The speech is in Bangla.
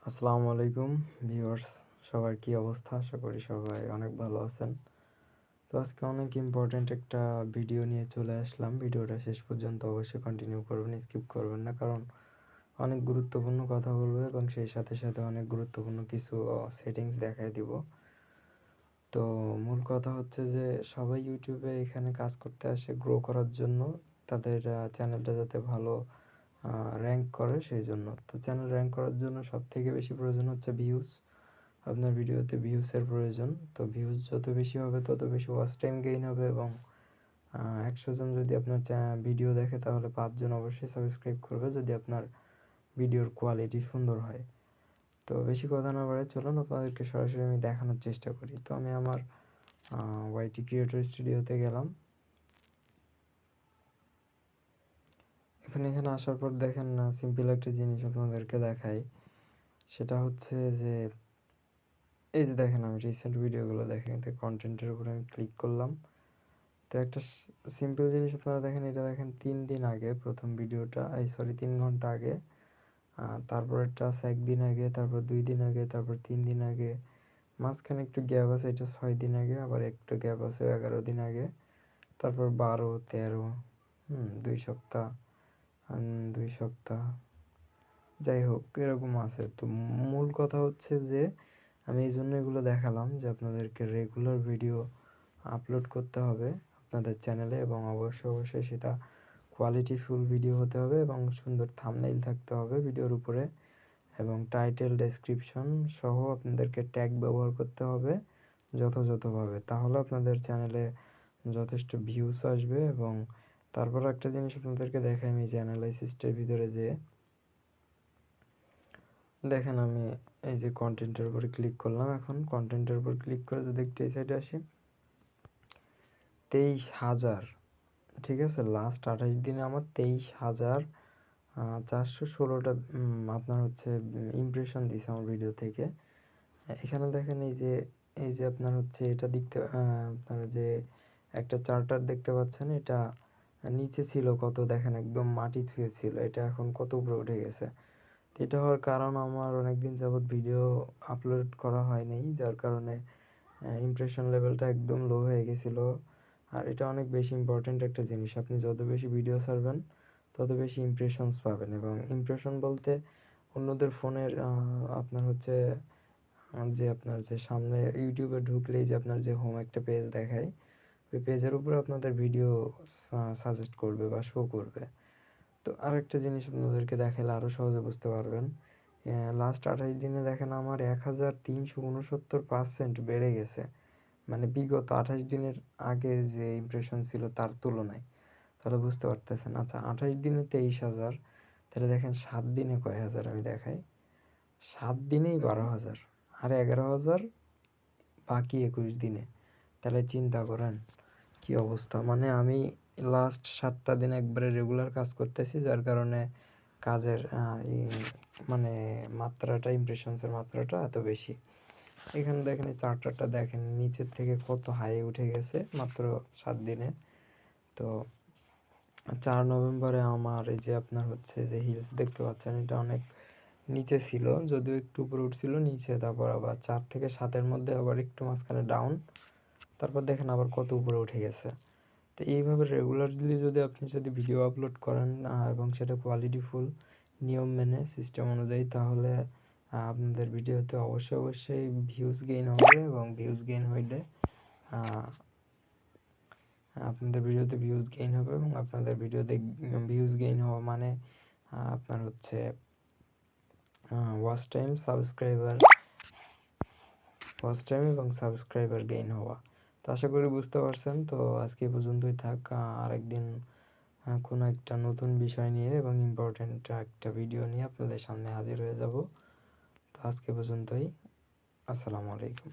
আসসালামু আলাইকুম ভিউয়ার্স, সবার কি অবস্থা? আশা করি সবাই অনেক ভালো আছেন। তো আজকে অনেক ইম্পর্ট্যান্ট একটা ভিডিও নিয়ে চলে আসলাম। ভিডিওটা শেষ পর্যন্ত অবশ্যই কন্টিনিউ করবেন, স্কিপ করবেন না, কারণ অনেক গুরুত্বপূর্ণ কথা বলবো এবং সেই সাথে সাথে অনেক গুরুত্বপূর্ণ কিছু সেটিংস দেখাই দিব। তো মূল কথা হচ্ছে যে সবাই ইউটিউবে এখানে কাজ করতে আসে গ্রো করার জন্য, তাদের চ্যানেলটা যাতে ভালো র্যাঙ্ক করে সেই জন্য। তো চ্যানেল র্যাঙ্ক করার জন্য সবথেকে বেশি প্রয়োজন হচ্ছে ভিউজ। আপনার ভিডিওতে ভিউসের প্রয়োজন। তো ভিউজ যত বেশি হবে তত বেশি ওয়াচ টাইম গেইন হবে এবং 100 জন যদি আপনার ভিডিও দেখে তাহলে 5 জন অবশ্যই সাবস্ক্রাইব করবে যদি আপনার ভিডিওর কোয়ালিটি সুন্দর হয়। তো বেশি কথা না বাড়াই চলুন আপনাদেরকে সরাসরি আমি দেখানোর চেষ্টা করি। তো আমি আমার ওয়াইটি ক্রিয়েটর স্টুডিওতে গেলাম। এখানে আসার পর দেখেন না, সিম্পল একটা জিনিস আপনাদেরকে দেখাই। সেটা হচ্ছে যে এই যে দেখেন, আমি রিসেন্ট ভিডিওগুলো দেখেন, এতে কন্টেন্টের উপরে আমি ক্লিক করলাম। তো একটা সিম্পল জিনিস আপনারা দেখেন, এটা দেখেন 3 দিন আগে প্রথম ভিডিওটা, 3 ঘন্টা আগে। তারপর একটা আছে 1 দিন আগে, তারপর 2 দিন আগে, তারপর 3 দিন আগে, মাঝখানে একটু গ্যাপ আছে, এটা 6 দিন আগে, আবার একটু গ্যাপ আছে 11 দিন আগে, তারপর 12, 13, 2 সপ্তাহ, 2 সপ্তাহ, যাই হোক এরকম আছে। তো মূল কথা হচ্ছে যে আমি এই জন্য এগুলো দেখালাম যে আপনাদেরকে রেগুলার ভিডিও আপলোড করতে হবে আপনাদের চ্যানেলে এবং অবশ্যই সেটা কোয়ালিটিফুল ভিডিও হতে হবে এবং সুন্দর থাম্বনেইল থাকতে হবে ভিডিওর উপরে এবং টাইটেল ডেসক্রিপশন সহ আপনাদেরকে ট্যাগ ব্যবহার করতে হবে যথাযথভাবে। তাহলে আপনাদের চ্যানেলে যথেষ্ট ভিউস আসবে। এবং তারপর একটা জিনিস আপনাদেরকে দেখাই, আমি যে অ্যানালাইসিসটার ভিতরে যে দেখেন, আমি এই যে কন্টেন্টের উপরে ক্লিক করলাম। এখন কন্টেন্টের উপর ক্লিক করে যদি একটু এই সাইডে আসি, 23,000, ঠিক আছে, লাস্ট 28 দিনে আমার 23,416টা আপনার হচ্ছে ইমপ্রেশন দিয়েছে আমার ভিডিও থেকে। এখানে দেখেন এই যে আপনার হচ্ছে এটা দেখতে আপনারা যে একটা চার্টার দেখতে পাচ্ছেন, এটা নিচে ছিল কত দেখেন, একদম মাটি ছুঁয়ে ছিল, এটা এখন কত উপরে উঠে গেছে। এটা হওয়ার কারণ আমার অনেক দিন যাবৎ ভিডিও আপলোড করা হয়নি, যার কারণে ইমপ্রেশন লেভেলটা একদম লো হয়ে গেছিলো। আর এটা অনেক বেশি ইম্পর্ট্যান্ট একটা জিনিস, আপনি যত বেশি ভিডিও ছাড়বেন তত বেশি ইমপ্রেশনস পাবেন। এবং ইমপ্রেশন বলতে অন্যদের ফোনের আপনার হচ্ছে যে আপনার যে সামনে ইউটিউবে ঢুকলেই যে আপনার যে হোম একটা পেজ দেখায়, ওই পেজের উপরে আপনাদের ভিডিও সাজেস্ট করবে বা শো করবে। তো আরেকটা জিনিস আপনাদেরকে দেখালে আরও সহজে বুঝতে পারবেন। লাস্ট 28 দিনে দেখেন আমার 1369% বেড়ে গেছে, মানে বিগত 28 দিনের আগে যে ইমপ্রেশন ছিল তার তুলনায়। তাহলে বুঝতে পারতেছেন। আচ্ছা, 28 দিনে 23,000, তাহলে দেখেন 7 দিনে কয় হাজার আমি দেখাই। 7 দিনেই 12,000 আর 11,000 বাকি 21 দিনে। তাহলে চিন্তা করেন কি অবস্থা। মানে আমি লাস্ট 7টা দিন একবারে রেগুলার কাজ করতেছি, যার কারণে কাজের মানে মাত্রাটা, ইমপ্রেশনসের মাত্রাটা এত বেশি। এখানে দেখেন এই চার্টারটা দেখেন নিচের থেকে কত হাই উঠে গেছে মাত্র 7 দিনে। তো 4 নভেম্বরে আমার এই যে আপনার হচ্ছে যে হিলস দেখতে পাচ্ছেন, এটা অনেক নিচে ছিল, যদিও একটু উপরে উঠছিল নিচে, তারপর আবার 4 থেকে 7-এর মধ্যে আবার একটু মাঝখানে ডাউন, তারপর দেখেন আবার কত উপরে উঠে গেছে। তো এইভাবে রেগুলারলি যদি ভিডিও আপলোড করেন এবং সেটা কোয়ালিটিফুল নিয়ম মেনে সিস্টেম অনুযায়ী, তাহলে আপনাদের ভিডিওতে অবশ্যই ভিউজ গেইন হবে এবং ভিউজ গেইন হইলে আপনাদের ভিডিওতে ভিউজ গেইন হবে এবং আপনাদের ভিডিওতে ভিউজ গেইন হওয়া মানে আপনার হচ্ছে ওয়াচ টাইম এবং সাবস্ক্রাইবার গেইন হওয়া। তো আশা করি বুঝতে পারছেন। তো আজকে পর্যন্তই থাক, আরেকদিন কোনো একটা নতুন বিষয় নিয়ে এবং ইম্পর্ট্যান্ট একটা ভিডিও নিয়ে আপনাদের সামনে হাজির হয়ে যাব। তো আজকে পর্যন্তই, আসসালামু আলাইকুম।